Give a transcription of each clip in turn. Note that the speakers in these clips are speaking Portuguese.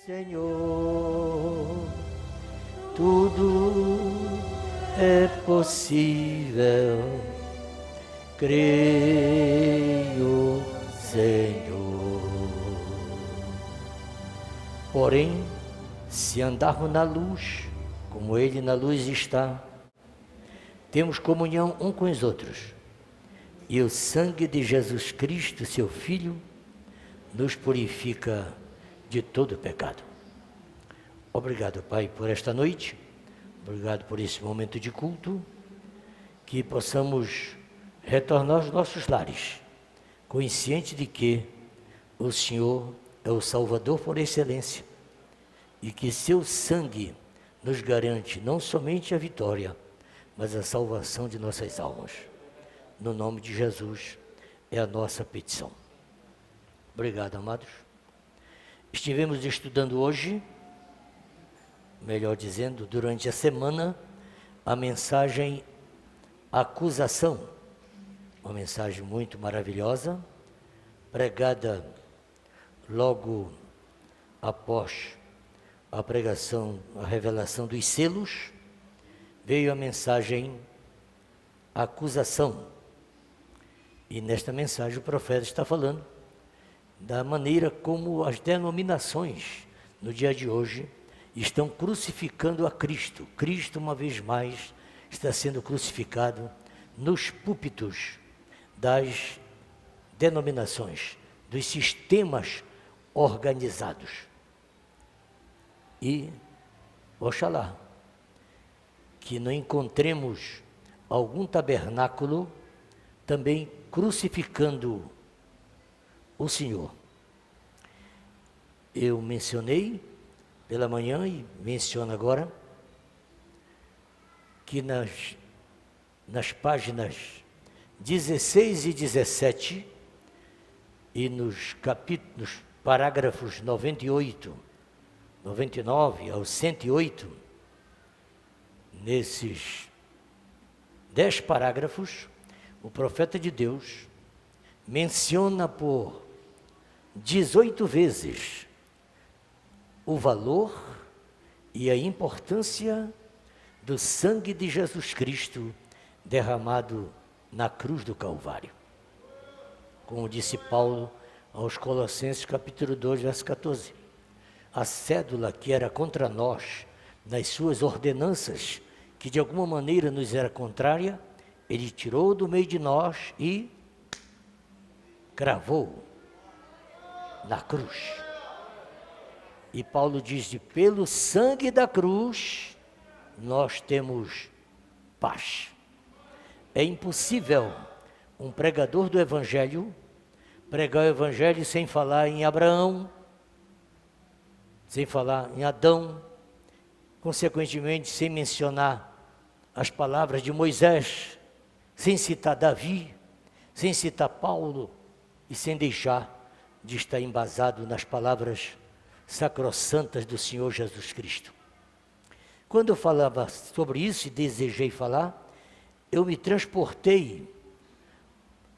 Senhor, tudo é possível, creio, Senhor. Porém, se andarmos na luz, como Ele na luz está, temos comunhão um com os outros, e o sangue de Jesus Cristo, seu Filho, nos purifica de todo pecado. Obrigado, Pai, por esta noite, obrigado por esse momento de culto, que possamos retornar aos nossos lares, consciente de que o Senhor é o Salvador por excelência, e que seu sangue nos garante não somente a vitória, mas a salvação de nossas almas. No nome de Jesus é a nossa petição. Obrigado, amados. Estivemos estudando hoje, melhor dizendo, durante a semana, a mensagem acusação, uma mensagem muito maravilhosa, pregada logo após a pregação, a revelação dos selos, veio a mensagem acusação. E nesta mensagem o profeta está falando da maneira como as denominações no dia de hoje estão crucificando a Cristo. Cristo, uma vez mais, está sendo crucificado nos púlpitos das denominações, dos sistemas organizados. E, oxalá, que não encontremos algum tabernáculo também crucificando o Senhor. Eu mencionei pela manhã e menciono agora que nas páginas 16 e 17 e nos parágrafos 98, 99 ao 108, nesses 10 parágrafos, o profeta de Deus menciona por 18 vezes o valor e a importância do sangue de Jesus Cristo derramado na cruz do Calvário. Como disse Paulo aos Colossenses, capítulo 2, verso 14. A cédula que era contra nós, nas suas ordenanças, que de alguma maneira nos era contrária, ele tirou do meio de nós e cravou na cruz. E Paulo diz de pelo sangue da cruz nós temos paz. É impossível um pregador do Evangelho pregar o Evangelho sem falar em Abraão, sem falar em Adão, consequentemente sem mencionar as palavras de Moisés, sem citar Davi, sem citar Paulo e sem deixar de estar embasado nas palavras sacrossantas do Senhor Jesus Cristo. Quando eu falava sobre isso e desejei falar, eu me transportei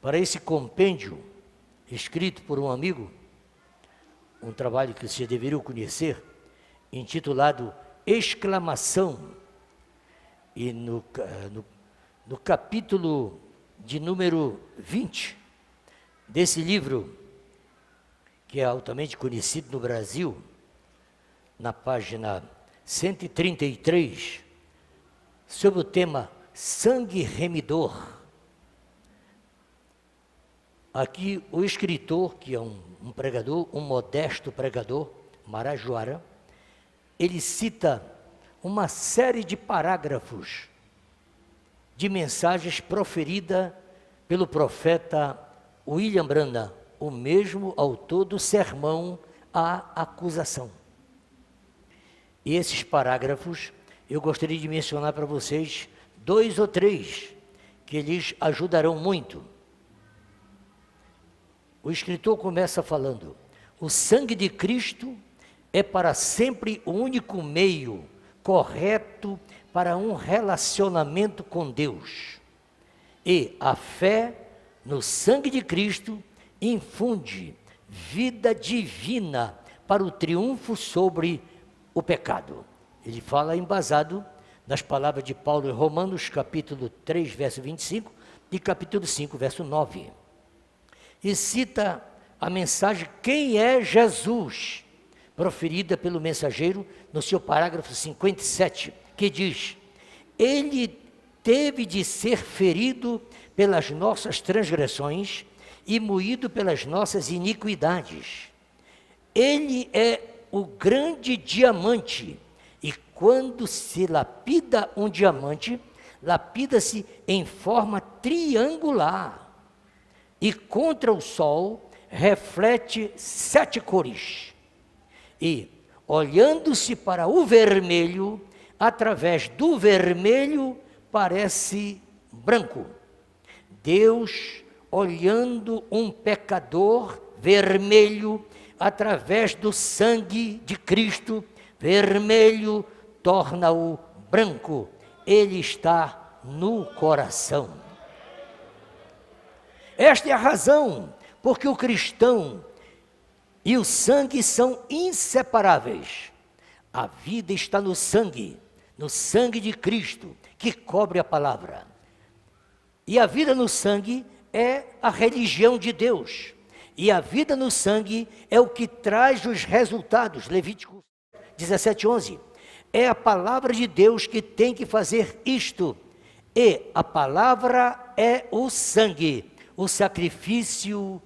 para esse compêndio escrito por um amigo, um trabalho que você deveria conhecer, intitulado Exclamação, e no capítulo de número 20 desse livro, que é altamente conhecido no Brasil, na página 133, sobre o tema Sangue Remidor. Aqui o escritor, que é um pregador, um modesto pregador, marajoara, ele cita uma série de parágrafos de mensagens proferidas pelo profeta William Branham, o mesmo autor do sermão à acusação. E esses parágrafos eu gostaria de mencionar para vocês 2 ou 3 que lhes ajudarão muito. O escritor começa falando: o sangue de Cristo é para sempre o único meio correto para um relacionamento com Deus. E a fé no sangue de Cristo infunde vida divina para o triunfo sobre o pecado. Ele fala embasado nas palavras de Paulo em Romanos, capítulo 3, verso 25, e capítulo 5, verso 9. E cita a mensagem Quem é Jesus, proferida pelo mensageiro no seu parágrafo 57, que diz: Ele teve de ser ferido pelas nossas transgressões e moído pelas nossas iniquidades. Ele é o grande diamante, e quando se lapida um diamante, lapida-se em forma triangular, e contra o sol reflete 7 cores. E, olhando-se para o vermelho, através do vermelho parece branco. Deus, olhando um pecador vermelho, através do sangue de Cristo, vermelho torna-o branco. Ele está no coração. Esta é a razão porque o cristão e o sangue são inseparáveis. A vida está no sangue de Cristo, que cobre a palavra. E a vida no sangue é a religião de Deus. E a vida no sangue é o que traz os resultados. Levítico 17:11. É a palavra de Deus que tem que fazer isto. E a palavra é o sangue, o sacrifício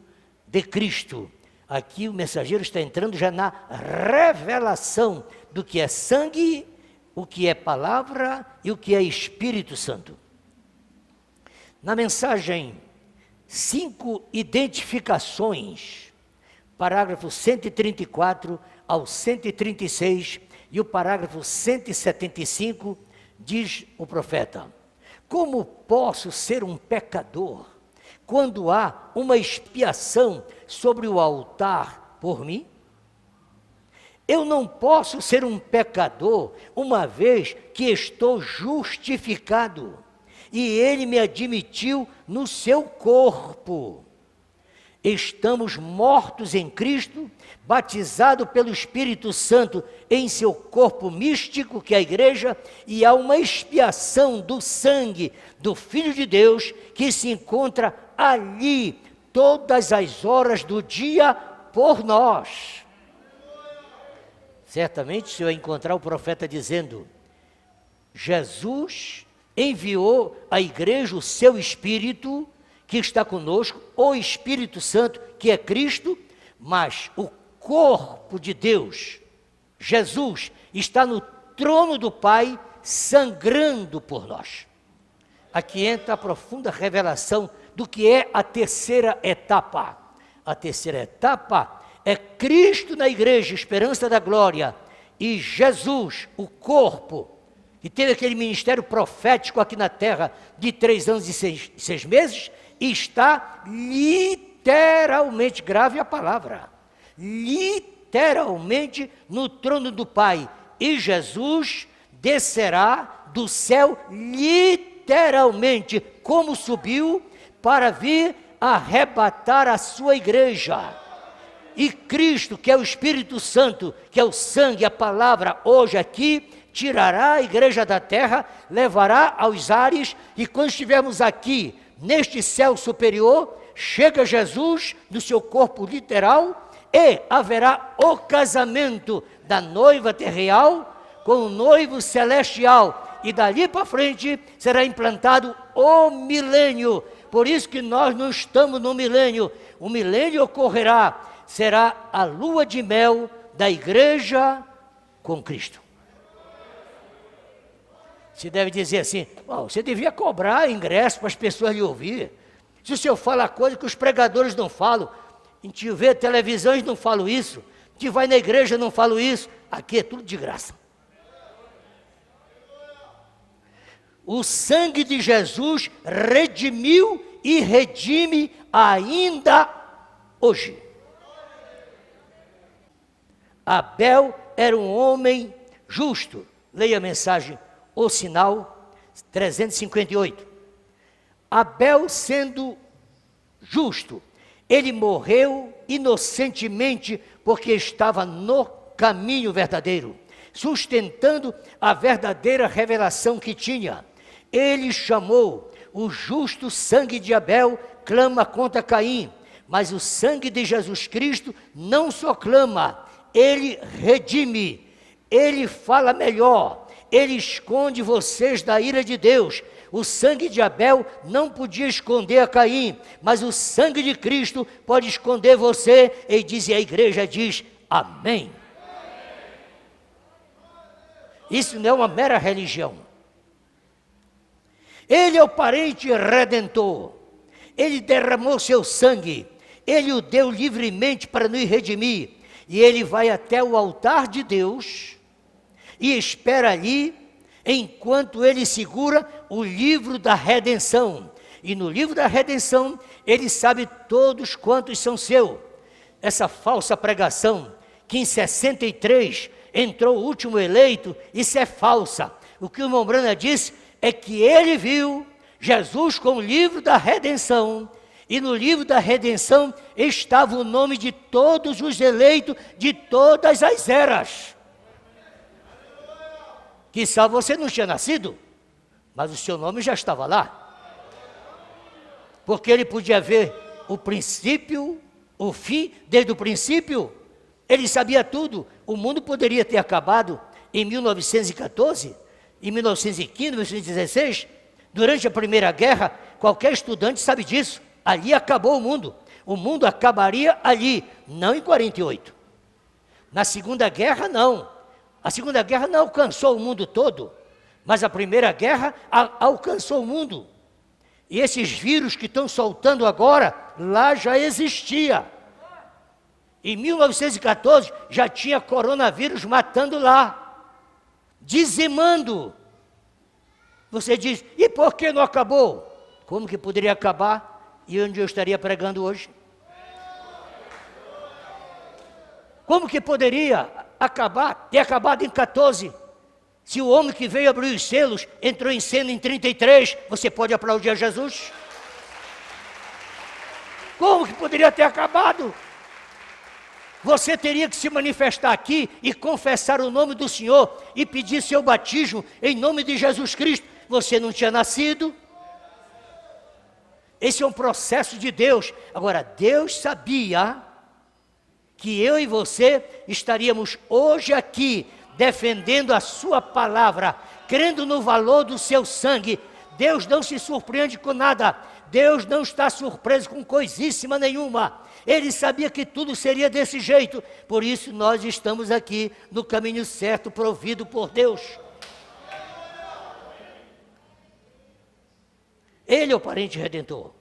de Cristo. Aqui o mensageiro está entrando já na revelação do que é sangue, o que é palavra e o que é Espírito Santo. Na mensagem 5 identificações, parágrafo 134 ao 136 e o parágrafo 175, diz o profeta: Como posso ser um pecador quando há uma expiação sobre o altar por mim? Eu não posso ser um pecador, uma vez que estou justificado, e ele me admitiu no seu corpo. Estamos mortos em Cristo, batizado pelo Espírito Santo em seu corpo místico, que é a igreja, e há uma expiação do sangue do Filho de Deus, que se encontra ali, todas as horas do dia, por nós. Certamente, se eu encontrar o profeta dizendo, Jesus enviou à igreja o seu Espírito, que está conosco, o Espírito Santo, que é Cristo, mas o corpo de Deus, Jesus, está no trono do Pai, sangrando por nós. Aqui entra a profunda revelação do que é a terceira etapa. A terceira etapa é Cristo na igreja, esperança da glória, e Jesus, o corpo, que teve aquele ministério profético aqui na terra de 3 anos e 6 meses, está literalmente, grave a palavra, literalmente no trono do Pai. E Jesus descerá do céu literalmente, como subiu, para vir arrebatar a sua igreja. E Cristo, que é o Espírito Santo, que é o sangue, a palavra, hoje aqui, tirará a igreja da terra, levará aos ares, e quando estivermos aqui, neste céu superior, chega Jesus, no seu corpo literal, e haverá o casamento da noiva terreal com o noivo celestial, e dali para frente será implantado o milênio. Por isso que nós não estamos no milênio. O milênio ocorrerá, será a lua de mel da igreja com Cristo. Você deve dizer assim, você devia cobrar ingresso para as pessoas lhe ouvir. Se o senhor fala coisa que os pregadores não falam, a gente vê televisões não falam isso, a gente vai na igreja não falam isso, aqui é tudo de graça. O sangue de Jesus redimiu e redime ainda hoje. Abel era um homem justo. Leia a mensagem, o sinal 358. Abel sendo justo, ele morreu inocentemente porque estava no caminho verdadeiro, sustentando a verdadeira revelação que tinha. Ele chamou: o justo sangue de Abel clama contra Caim, mas o sangue de Jesus Cristo não só clama, ele redime, ele fala melhor, ele esconde vocês da ira de Deus. O sangue de Abel não podia esconder a Caim, mas o sangue de Cristo pode esconder você. E a igreja diz amém. Isso não é uma mera religião. Ele é o parente redentor. Ele derramou seu sangue. Ele o deu livremente para nos redimir. E ele vai até o altar de Deus e espera ali, enquanto ele segura o livro da redenção. E no livro da redenção, ele sabe todos quantos são seus. Essa falsa pregação, que em 63 entrou o último eleito, isso é falsa. O que o irmão Brana disse é que ele viu Jesus com o livro da redenção, e no livro da redenção estava o nome de todos os eleitos de todas as eras. Quizá você não tinha nascido, mas o seu nome já estava lá. Porque ele podia ver o princípio, o fim, desde o princípio. Ele sabia tudo. O mundo poderia ter acabado em 1914, em 1915, 1916, durante a Primeira Guerra. Qualquer estudante sabe disso. Ali acabou o mundo. O mundo acabaria ali, não em 48. Na Segunda Guerra, não. A Segunda Guerra não alcançou o mundo todo, mas a Primeira Guerra alcançou o mundo. E esses vírus que estão soltando agora, lá já existia. Em 1914 já tinha coronavírus matando lá, dizimando. Você diz, e por que não acabou? Como que poderia acabar? E onde eu estaria pregando hoje? Como que poderia ter acabado em 14? Se o homem que veio abrir os selos entrou em cena em 33, você pode aplaudir a Jesus? Como que poderia ter acabado? Você teria que se manifestar aqui e confessar o nome do Senhor e pedir seu batismo em nome de Jesus Cristo. Você não tinha nascido. Esse é um processo de Deus. Agora, Deus sabia que eu e você estaríamos hoje aqui defendendo a sua palavra, crendo no valor do seu sangue. Deus não se surpreende com nada. Deus não está surpreso com coisíssima nenhuma. Ele sabia que tudo seria desse jeito. Por isso nós estamos aqui no caminho certo, provido por Deus. Ele é o parente redentor.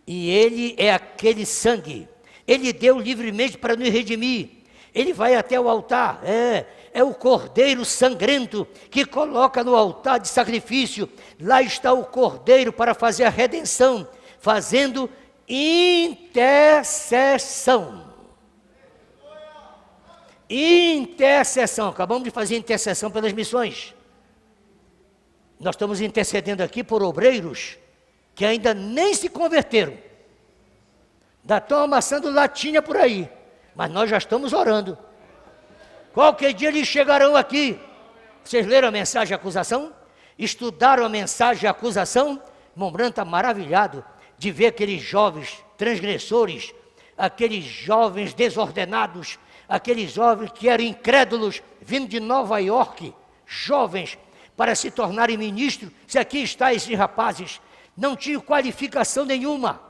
E ele é aquele sangue. Ele deu livremente para nos redimir. Ele vai até o altar. É o cordeiro sangrento que coloca no altar de sacrifício. Lá está o cordeiro para fazer a redenção, fazendo intercessão. Intercessão. Acabamos de fazer intercessão pelas missões. Nós estamos intercedendo aqui por obreiros que ainda nem se converteram. Ainda estão amassando latinha por aí. Mas nós já estamos orando. Qualquer dia eles chegarão aqui. Vocês leram a mensagem de acusação? Estudaram a mensagem de acusação? Irmão Branco está maravilhado de ver aqueles jovens transgressores, aqueles jovens desordenados, aqueles jovens que eram incrédulos, vindo de Nova York, jovens, para se tornarem ministros. Se aqui está esses rapazes, não tinham qualificação nenhuma,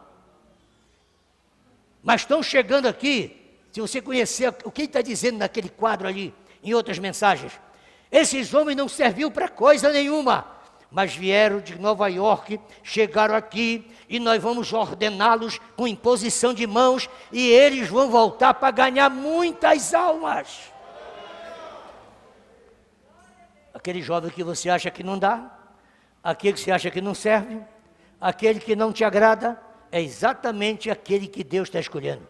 mas estão chegando aqui. Se você conhecer o que ele está dizendo naquele quadro ali, em outras mensagens, esses homens não serviam para coisa nenhuma, mas vieram de Nova York, chegaram aqui, e nós vamos ordená-los com imposição de mãos, e eles vão voltar para ganhar muitas almas. Aquele jovem que você acha que não dá, aquele que você acha que não serve, aquele que não te agrada, é exatamente aquele que Deus está escolhendo.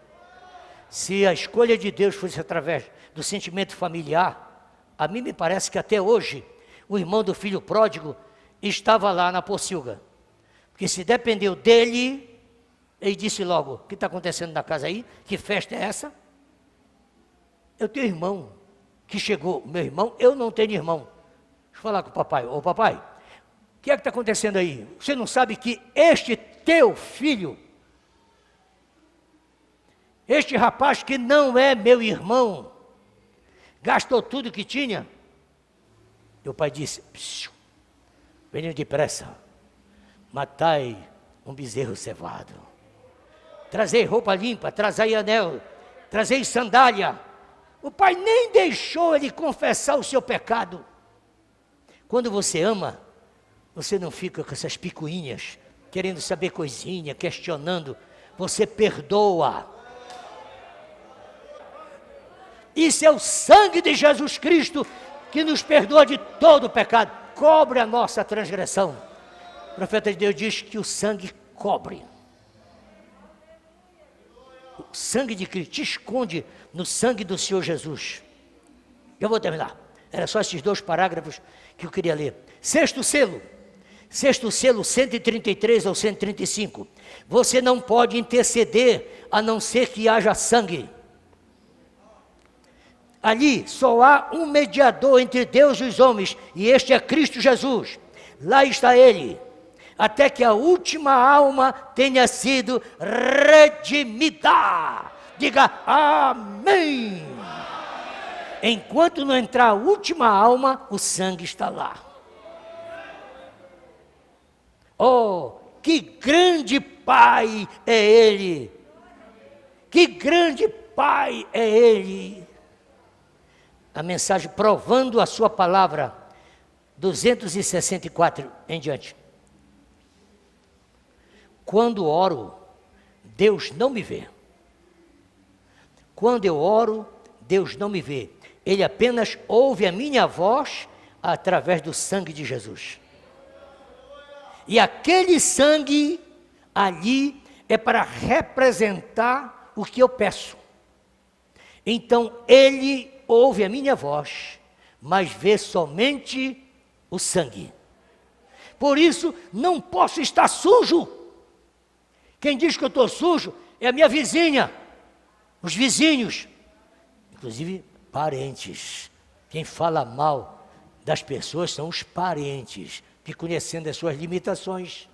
Se a escolha de Deus fosse através do sentimento familiar, a mim me parece que até hoje o irmão do filho pródigo estava lá na pocilga. Porque se dependeu dele, Ele disse logo: o que está acontecendo na casa aí? Que festa é essa? Eu tenho irmão que chegou, meu irmão, eu não tenho irmão. Deixa eu falar com o papai. Ô papai, o que é que está acontecendo aí? Você não sabe que este teu filho, este rapaz que não é meu irmão, gastou tudo que tinha? Meu pai disse: venham depressa, matai um bezerro cevado, trazei roupa limpa, trazei anel, trazei sandália. O pai nem deixou ele confessar o seu pecado. Quando você ama, você não fica com essas picuinhas, querendo saber coisinha, questionando. Você perdoa. Isso é o sangue de Jesus Cristo que nos perdoa de todo o pecado. Cobre a nossa transgressão. O profeta de Deus diz que o sangue cobre. O sangue de Cristo te esconde no sangue do Senhor Jesus. Eu vou terminar. Era só esses 2 parágrafos que eu queria ler. Sexto selo, 133 ou 135. Você não pode interceder a não ser que haja sangue. Ali só há um mediador entre Deus e os homens, e este é Cristo Jesus. Lá está ele, até que a última alma tenha sido redimida. Diga amém. Enquanto não entrar a última alma, o sangue está lá. Oh, que grande Pai é Ele! Que grande Pai é Ele! A mensagem provando a sua palavra, 264 em diante. Quando oro, Deus não me vê. Quando eu oro, Deus não me vê. Ele apenas ouve a minha voz através do sangue de Jesus. E aquele sangue ali é para representar o que eu peço. Então ele ouve a minha voz, mas vê somente o sangue. Por isso não posso estar sujo. Quem diz que eu estou sujo é a minha vizinha, os vizinhos, inclusive parentes. Quem fala mal das pessoas são os parentes, que conhecendo as suas limitações,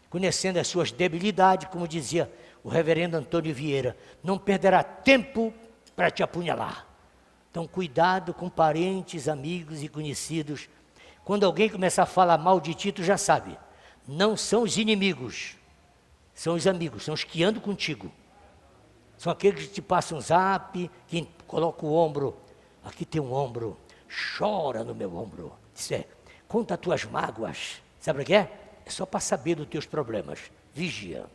conhecendo as suas debilidades, como dizia o reverendo Antônio Vieira, não perderá tempo para te apunhalar. Então cuidado com parentes, amigos e conhecidos. Quando alguém começar a falar mal de ti, tu já sabe, não são os inimigos, são os amigos, são os que andam contigo. São aqueles que te passam um zap, que colocam o ombro, aqui tem um ombro, chora no meu ombro. Isso é, conta as tuas mágoas. Sabe o que é? É só para saber dos teus problemas. Vigia.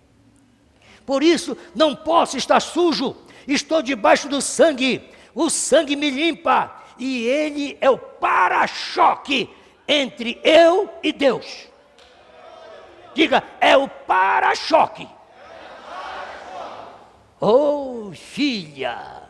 Por isso, não posso estar sujo. Estou debaixo do sangue. O sangue me limpa. E ele é o para-choque entre eu e Deus. Diga, é o para-choque. Oh, filha,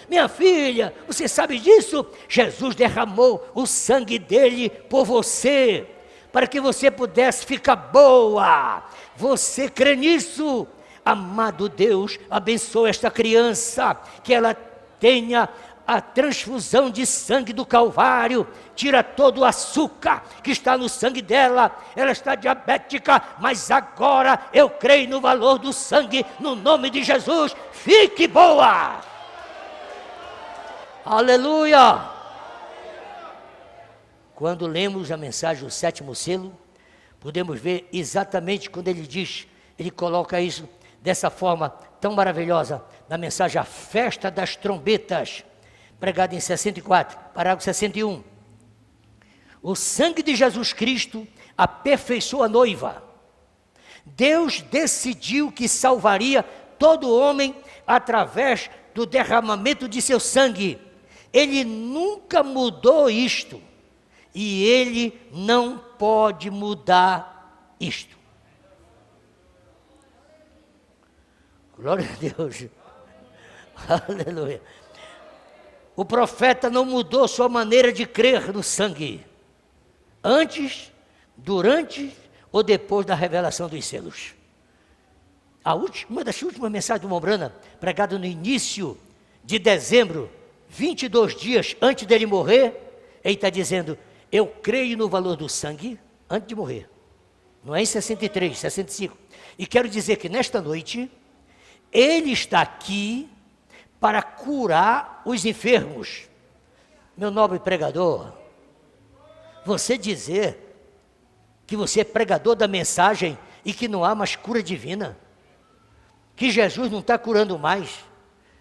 minha filha, você sabe disso? Jesus derramou o sangue dele por você, para que você pudesse ficar boa. Você crê nisso? Amado Deus, abençoa esta criança, que ela tenha a transfusão de sangue do Calvário, tira todo o açúcar que está no sangue dela. Ela está diabética, mas agora eu creio no valor do sangue, no nome de Jesus. Fique boa! Aleluia! Quando lemos a mensagem do 7º selo, podemos ver exatamente quando ele diz, ele coloca isso dessa forma tão maravilhosa, na mensagem A Festa das Trombetas, pregado em 64, parágrafo 61. O sangue de Jesus Cristo aperfeiçoa a noiva. Deus decidiu que salvaria todo homem através do derramamento de seu sangue. Ele nunca mudou isto. E ele não pode mudar isto. Glória a Deus. Aleluia. O profeta não mudou sua maneira de crer no sangue, antes, durante ou depois da revelação dos selos. Uma das últimas mensagens do Mombrana, pregada no início de dezembro, 22 dias antes dele morrer, ele está dizendo, eu creio no valor do sangue antes de morrer. Não é em 63, 65. E quero dizer que nesta noite, ele está aqui para curar os enfermos. Meu nobre pregador, você dizer que você é pregador da mensagem e que não há mais cura divina, que Jesus não está curando mais,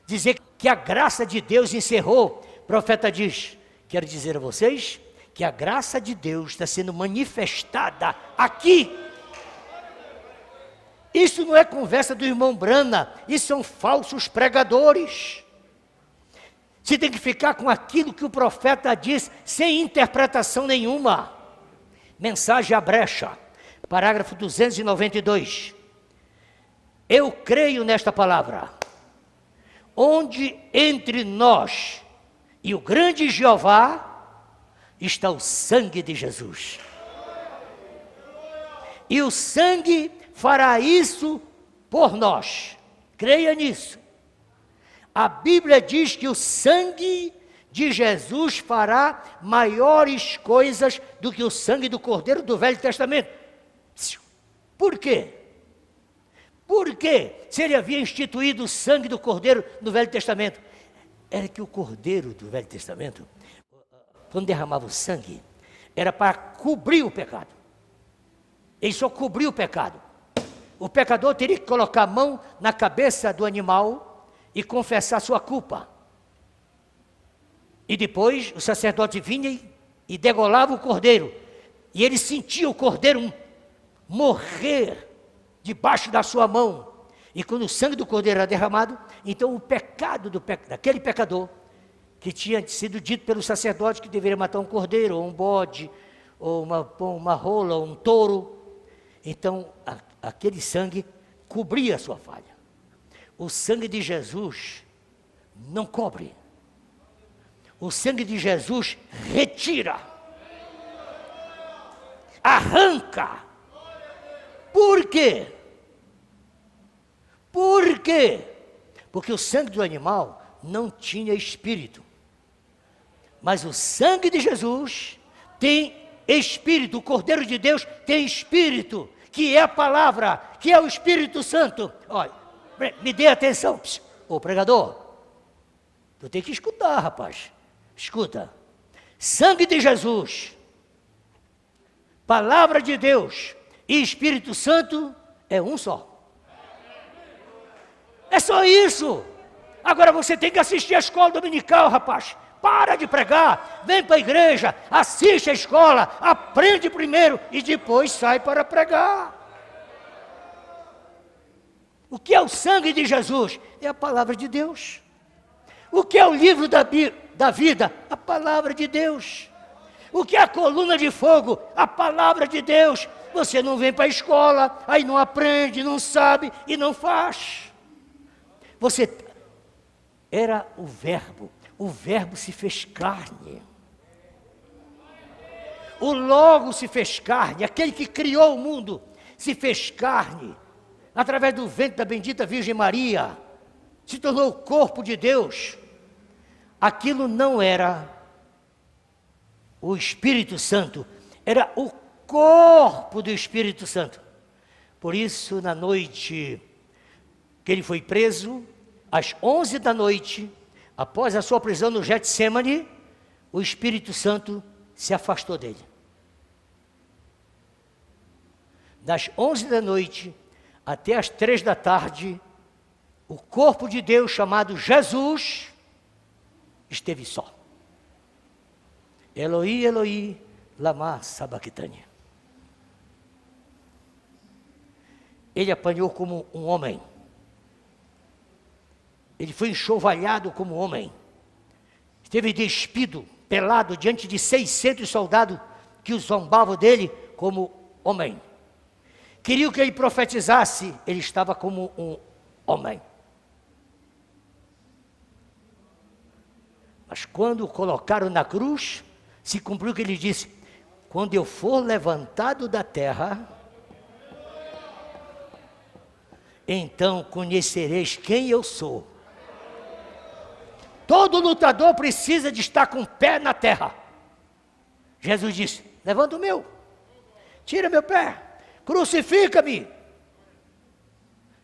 dizer que a graça de Deus encerrou, o profeta diz, quero dizer a vocês, que a graça de Deus está sendo manifestada aqui. Isso não é conversa do irmão Brana, isso são falsos pregadores. Você tem que ficar com aquilo que o profeta diz, sem interpretação nenhuma. Mensagem à brecha, parágrafo 292. Eu creio nesta palavra, onde entre nós e o grande Jeová está o sangue de Jesus. E o sangue fará isso por nós. Creia nisso. A Bíblia diz que o sangue de Jesus fará maiores coisas do que o sangue do Cordeiro do Velho Testamento. Por quê? Porque se ele havia instituído o sangue do Cordeiro no Velho Testamento, era que o Cordeiro do Velho Testamento, quando derramava o sangue, era para cobrir o pecado. Ele só cobria o pecado. O pecador teria que colocar a mão na cabeça do animal e confessar sua culpa. E depois o sacerdote vinha e degolava o cordeiro. E ele sentia o cordeiro morrer debaixo da sua mão. E quando o sangue do cordeiro era derramado, então o pecado daquele pecador, que tinha sido dito pelo sacerdote que deveria matar um cordeiro, ou um bode, ou uma rola, ou um touro, então aquele sangue cobria a sua falha. O sangue de Jesus não cobre. O sangue de Jesus retira, arranca. Por quê? Por quê? Porque o sangue do animal não tinha espírito. Mas o sangue de Jesus tem espírito. O Cordeiro de Deus tem espírito, que é a palavra, que é o Espírito Santo. Olha, me dê atenção. Ô pregador, tu tem que escutar, rapaz. Escuta. Sangue de Jesus, palavra de Deus e Espírito Santo é um só. É só isso. Agora você tem que assistir a escola dominical, rapaz. Para de pregar, vem para a igreja, assiste a escola, aprende primeiro e depois sai para pregar. O que é o sangue de Jesus? É a palavra de Deus. O que é o livro da vida? A palavra de Deus. O que é a coluna de fogo? A palavra de Deus. Você não vem para a escola, aí não aprende, não sabe e não faz. Você era o verbo se fez carne. O Logo se fez carne, aquele que criou o mundo se fez carne, através do ventre da bendita Virgem Maria, se tornou o corpo de Deus. Aquilo não era o Espírito Santo, era o corpo do Espírito Santo. Por isso, na noite que ele foi preso, às 11 da noite, após a sua prisão no Getsemane, o Espírito Santo se afastou dele. Das 11 da noite até as 3 da tarde, o corpo de Deus chamado Jesus esteve só. Eloi, Eloi, lama sabachthani. Ele apanhou como um homem. Ele foi enxovalhado como homem. Esteve despido, pelado, diante de 600 soldados que o zombavam dele como homem. Queriam que ele profetizasse, ele estava como um homem. Mas quando o colocaram na cruz, se cumpriu o que ele disse: quando eu for levantado da terra, então conhecereis quem eu sou. Todo lutador precisa de estar com o pé na terra. Jesus disse, levanta o meu, tira meu pé, crucifica-me.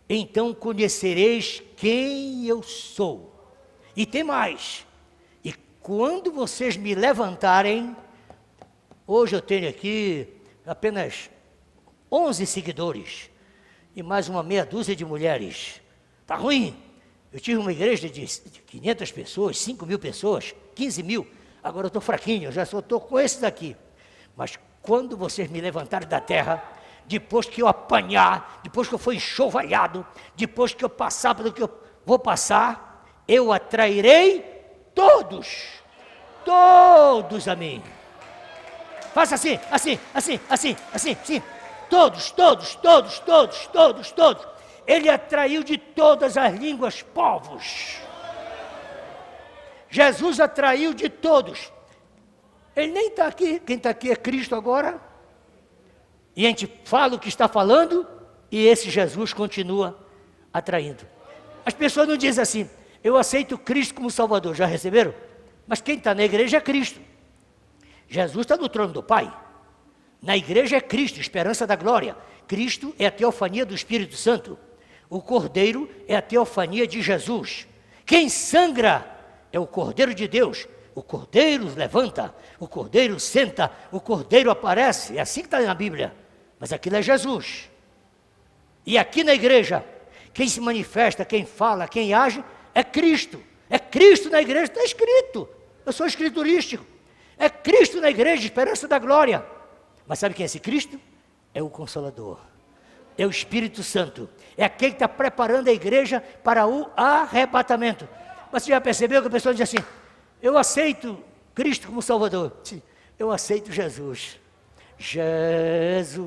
Então conhecereis quem eu sou. E tem mais, e quando vocês me levantarem, hoje eu tenho aqui apenas 11 seguidores, e mais uma meia dúzia de mulheres. Está ruim? Eu tive uma igreja de 500 pessoas, 5.000 pessoas, 15.000. Agora eu estou fraquinho, já só estou com esses aqui. Mas quando vocês me levantarem da terra, depois que eu apanhar, depois que eu for enxovalhado, depois que eu passar pelo que eu vou passar, eu atrairei todos a mim. Faça assim, assim. Todos. Ele atraiu de todas as línguas povos. Jesus atraiu de todos. Ele nem está aqui, quem está aqui é Cristo agora. E a gente fala o que está falando, e esse Jesus continua atraindo. As pessoas não dizem assim, eu aceito Cristo como Salvador, já receberam? Mas quem está na igreja é Cristo. Jesus está no trono do Pai. Na igreja é Cristo, esperança da glória. Cristo é a teofania do Espírito Santo. O Cordeiro é a teofania de Jesus. Quem sangra é o Cordeiro de Deus. O Cordeiro levanta, o Cordeiro senta, o Cordeiro aparece. É assim que está na Bíblia. Mas aquilo é Jesus. E aqui na igreja, quem se manifesta, quem fala, quem age, é Cristo. É Cristo na igreja, está escrito. Eu sou escriturístico. É Cristo na igreja, esperança da glória. Mas sabe quem é esse Cristo? É o Consolador. É o Espírito Santo. É aquele que está preparando a igreja para o arrebatamento. Mas você já percebeu que a pessoa diz assim, eu aceito Cristo como Salvador. Eu aceito Jesus. Jesus,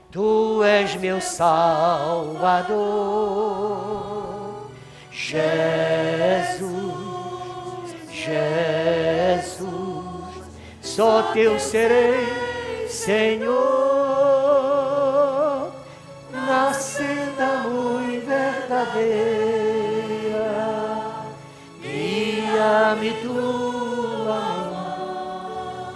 Tu és meu Salvador. Jesus, só Teu serei, Senhor, na senda muito verdadeira, guia-me Tua mão,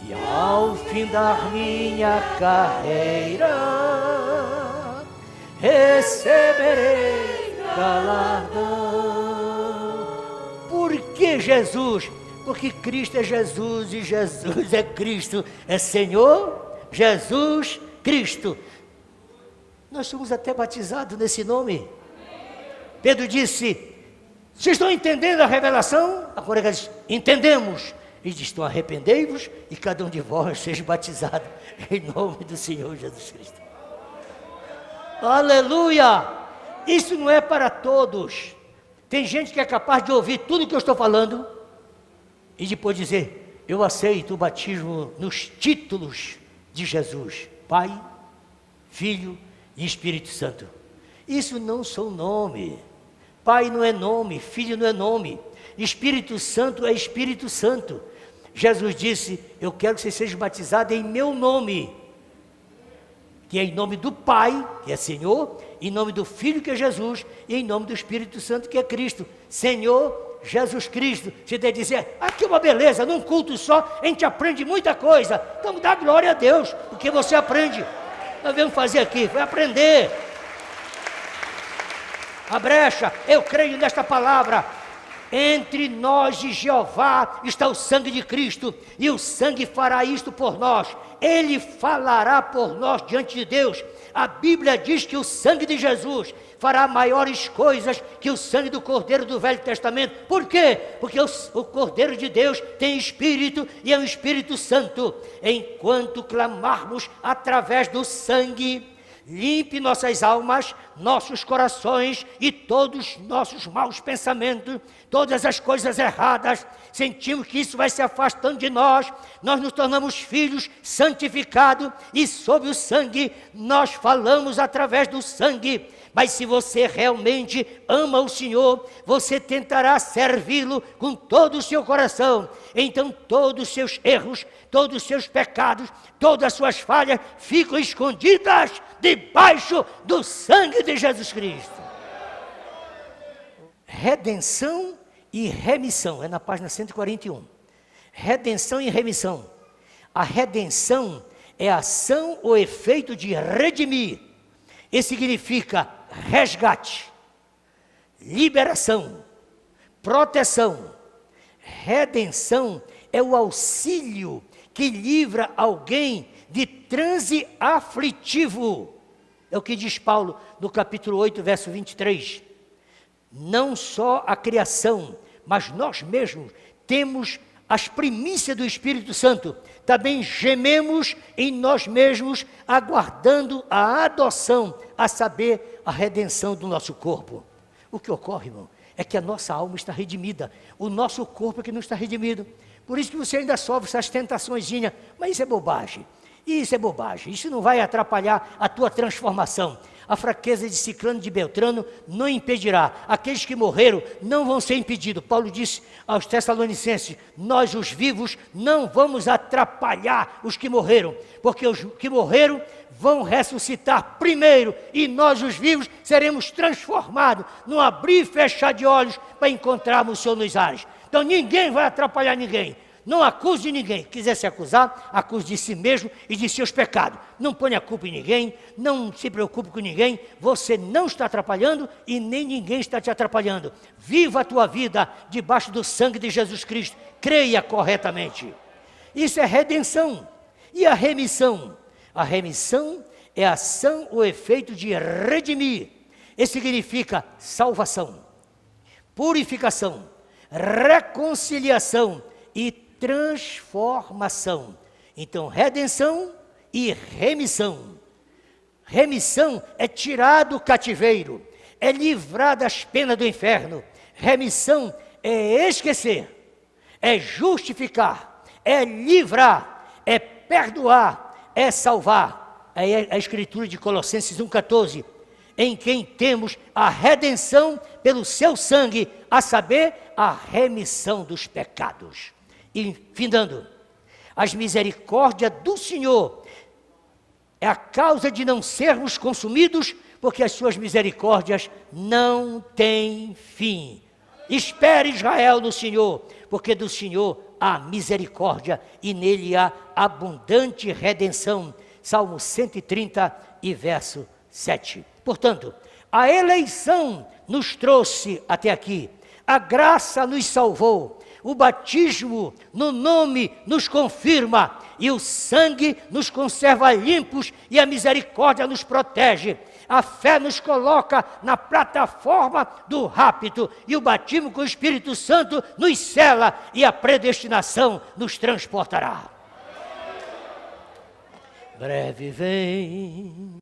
e ao findar minha carreira, receberei galardão. Por que Jesus? Porque Cristo é Jesus e Jesus é Cristo, é Senhor, Jesus, Cristo. Nós somos até batizados nesse nome. Pedro disse, vocês estão entendendo a revelação? A colega diz, entendemos. E diz, então arrependei-vos e cada um de vós seja batizado em nome do Senhor Jesus Cristo. Aleluia! Isso não é para todos. Tem gente que é capaz de ouvir tudo o que eu estou falando e depois dizer, eu aceito o batismo nos títulos de Jesus, Pai, Filho e Espírito Santo. Isso não são nome. Pai não é nome, Filho não é nome, Espírito Santo é Espírito Santo. Jesus disse, eu quero que vocês sejam batizados em meu nome, que é em nome do Pai, que é Senhor, em nome do Filho, que é Jesus, e em nome do Espírito Santo, que é Cristo. Senhor Jesus Cristo. Você deve dizer, aqui é uma beleza, num culto só, a gente aprende muita coisa. Então dá glória a Deus, porque você aprende. Nós vamos fazer aqui, vai aprender. A brecha, eu creio nesta palavra. Entre nós e Jeová está o sangue de Cristo, e o sangue fará isto por nós. Ele falará por nós diante de Deus. A Bíblia diz que o sangue de Jesus fará maiores coisas que o sangue do Cordeiro do Velho Testamento. Por quê? Porque o Cordeiro de Deus tem Espírito e é um Espírito Santo. Enquanto clamarmos através do sangue, limpe nossas almas, nossos corações e todos os nossos maus pensamentos, todas as coisas erradas. Sentimos que isso vai se afastando de nós, nós nos tornamos filhos santificados, e sob o sangue nós falamos através do sangue. Mas se você realmente ama o Senhor, você tentará servi-lo com todo o seu coração. Então todos os seus erros, todos os seus pecados, todas as suas falhas ficam escondidas debaixo do sangue de Jesus Cristo. Redenção e remissão, é na página 141. Redenção e remissão. A redenção é a ação ou efeito de redimir. Isso significa resgate, liberação, proteção. Redenção é o auxílio que livra alguém de transe aflitivo. É o que diz Paulo no capítulo 8, verso 23. Não só a criação, mas nós mesmos temos as primícias do Espírito Santo. Também gememos em nós mesmos, aguardando a adoção, a saber, a redenção do nosso corpo. O que ocorre, irmão, é que a nossa alma está redimida, o nosso corpo é que não está redimido. Por isso que você ainda sofre essas tentaçõezinhas, mas isso é bobagem. Isso é bobagem, isso não vai atrapalhar a tua transformação. A fraqueza de Ciclano e de Beltrano não impedirá. Aqueles que morreram não vão ser impedidos. Paulo disse aos Tessalonicenses, nós os vivos não vamos atrapalhar os que morreram, porque os que morreram vão ressuscitar primeiro, e nós os vivos seremos transformados num abrir e fechar de olhos para encontrarmos o Senhor nos ares. Então ninguém vai atrapalhar ninguém. Não acuse ninguém. Quiser se acusar, acuse de si mesmo e de seus pecados. Não ponha a culpa em ninguém, não se preocupe com ninguém. Você não está atrapalhando e nem ninguém está te atrapalhando. Viva a tua vida debaixo do sangue de Jesus Cristo. Creia corretamente. Isso é redenção. E a remissão? A remissão é a ação ou efeito de redimir. Isso significa salvação, purificação, reconciliação e transformação. Então, redenção e remissão. Remissão é tirar do cativeiro, é livrar das penas do inferno. Remissão é esquecer, é justificar, é livrar, é perdoar, é salvar. É a escritura de Colossenses 1,14, em quem temos a redenção pelo seu sangue, a saber, a remissão dos pecados. E findando, as misericórdias do Senhor é a causa de não sermos consumidos, porque as suas misericórdias não têm fim. Espere, Israel, no Senhor, porque do Senhor há misericórdia e nele há abundante redenção. Salmo 130 e verso 7. Portanto, a eleição nos trouxe até aqui, a graça nos salvou, o batismo no nome nos confirma, e o sangue nos conserva limpos, e a misericórdia nos protege. A fé nos coloca na plataforma do rapto, e o batismo com o Espírito Santo nos sela, e a predestinação nos transportará. Breve vem